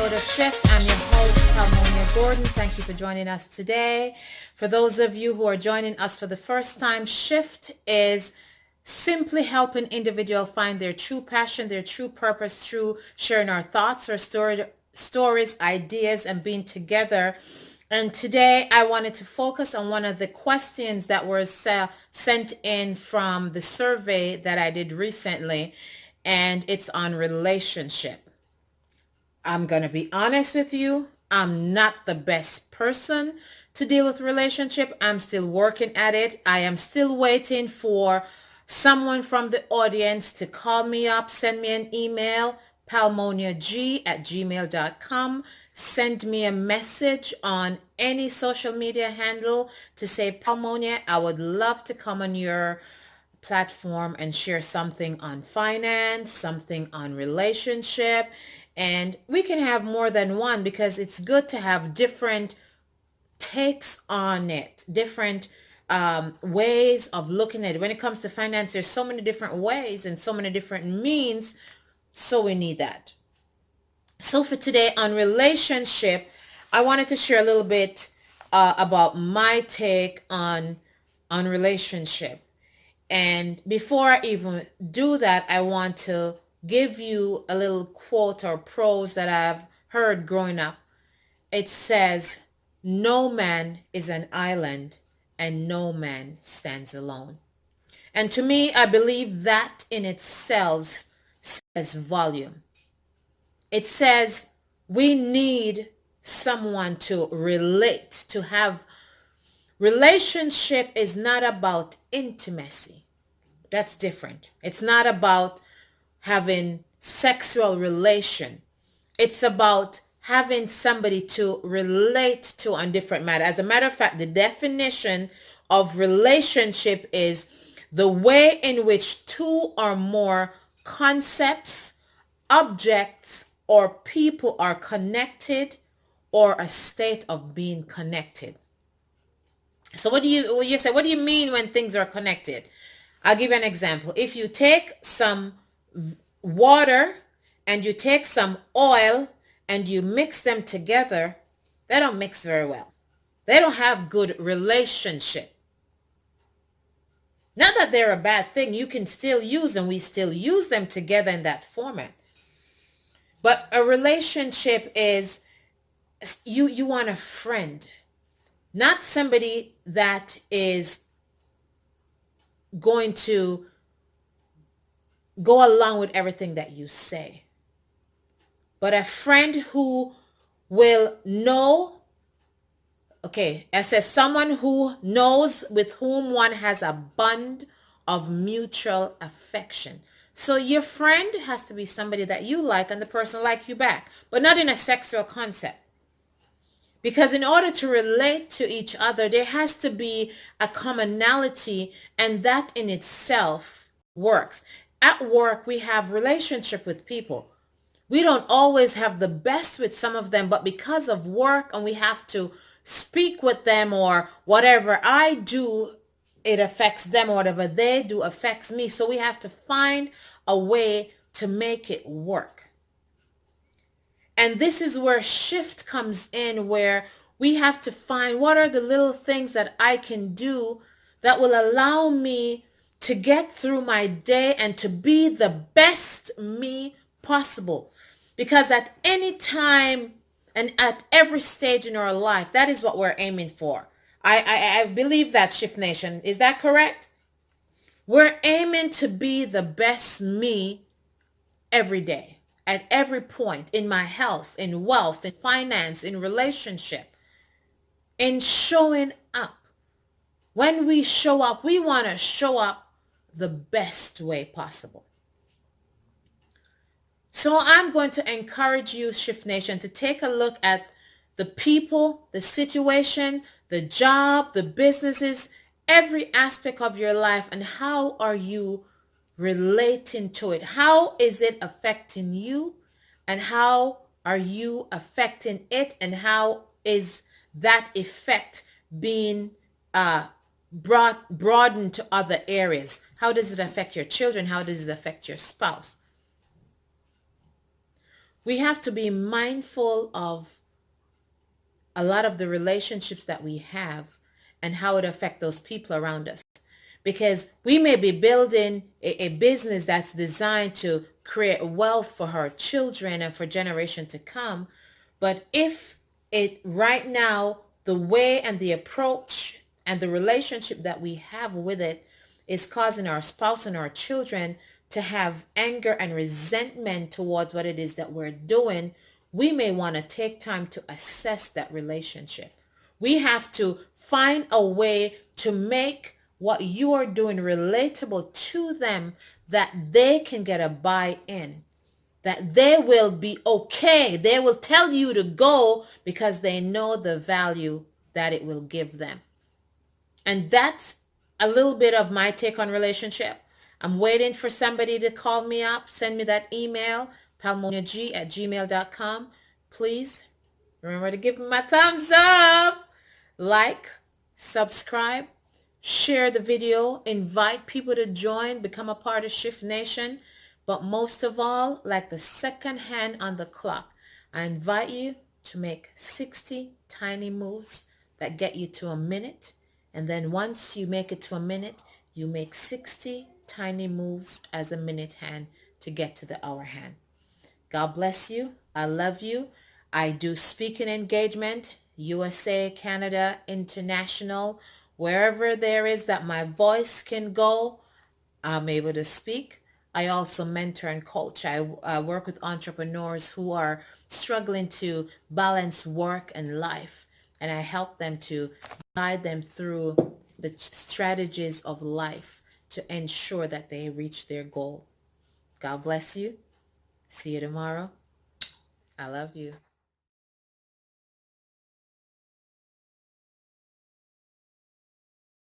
episode of Shift. I'm your host, Palmonia Gordon. Thank you for joining us today. For those of you who are joining us for the first time, Shift is simply helping individuals find their true passion, their true purpose through sharing our thoughts, our stories, ideas, and being together. And today I wanted to focus on one of the questions that were sent in from the survey that I did recently, and it's on relationship. I'm going to be honest with you. I'm not the best person to deal with relationship. I'm still working at it. I am still waiting for someone from the audience to call me up, send me an email, palmoniag@gmail.com. Send me a message on any social media handle to say, Palmonia, I would love to come on your platform and share something on finance, something on relationship. And we can have more than one because it's good to have different takes on it, different ways of looking at it. When it comes to finance, there's so many different ways and so many different means. So we need that. So for today on relationship, I wanted to share a little bit about my take on relationship. And before I even do that, I want to give you a little quote or prose that I've heard growing up. It says, no man is an island and no man stands alone. And to me, I believe that in itself says volume. It says we need someone to relate, to have. Relationship is not about intimacy. That's different. It's not about having sexual relation. It's about having somebody to relate to on different matters. As a matter of fact, the definition of relationship is the way in which two or more concepts, objects, or people are connected or a state of being connected. So what do you mean when things are connected? I'll give you an example. If you take some water and you take some oil and you mix them together, they don't mix very well. They don't have good relationship. Not that they're a bad thing. You can still use them. We still use them together in that format. But a relationship is you want a friend, not somebody that is going to go along with everything that you say, but a friend who will know. Okay, it says someone who knows with whom one has a bond of mutual affection. So your friend has to be somebody that you like and the person like you back, but not in a sexual concept. Because in order to relate to each other, there has to be a commonality, and that in itself works. At work, we have relationship with people. We don't always have the best with some of them, but because of work and we have to speak with them, or whatever I do, it affects them, or whatever they do affects me. So we have to find a way to make it work. And this is where shift comes in, where we have to find what are the little things that I can do that will allow me to get through my day and to be the best me possible. Because at any time and at every stage in our life, that is what we're aiming for. I believe that, Shift Nation. Is that correct? We're aiming to be the best me every day, at every point, in my health, in wealth, in finance, in relationship, in showing up. When we show up, we want to show up the best way possible. So I'm going to encourage you, Shift Nation, to take a look at the people, the situation, the job, the businesses, every aspect of your life, and how are you relating to it? How is it affecting you? And how are you affecting it? And how is that effect being broadened to other areas? How does it affect your children? How does it affect your spouse? We have to be mindful of a lot of the relationships that we have and how it affects those people around us. Because we may be building a business that's designed to create wealth for our children and for generation to come. But if it right now, the way and the approach and the relationship that we have with it is causing our spouse and our children to have anger and resentment towards what it is that we're doing, we may want to take time to assess that relationship. We have to find a way to make what you are doing relatable to them, that they can get a buy-in, that they will be okay. They will tell you to go because they know the value that it will give them. And that's a little bit of my take on relationship. I'm waiting for somebody to call me up, send me that email, palmoniag@gmail.com. Please remember to give me my thumbs up, like, subscribe, share the video, invite people to join, become a part of Shift Nation. But most of all, like the second hand on the clock, I invite you to make 60 tiny moves that get you to a minute. And then once you make it to a minute, you make 60 tiny moves as a minute hand to get to the hour hand. God bless you. I love you. I do speaking engagement, USA, Canada, international, wherever there is that my voice can go, I'm able to speak. I also mentor and coach. I work with entrepreneurs who are struggling to balance work and life, and I help them to guide them through the strategies of life to ensure that they reach their goal. God bless you. See you tomorrow. I love you.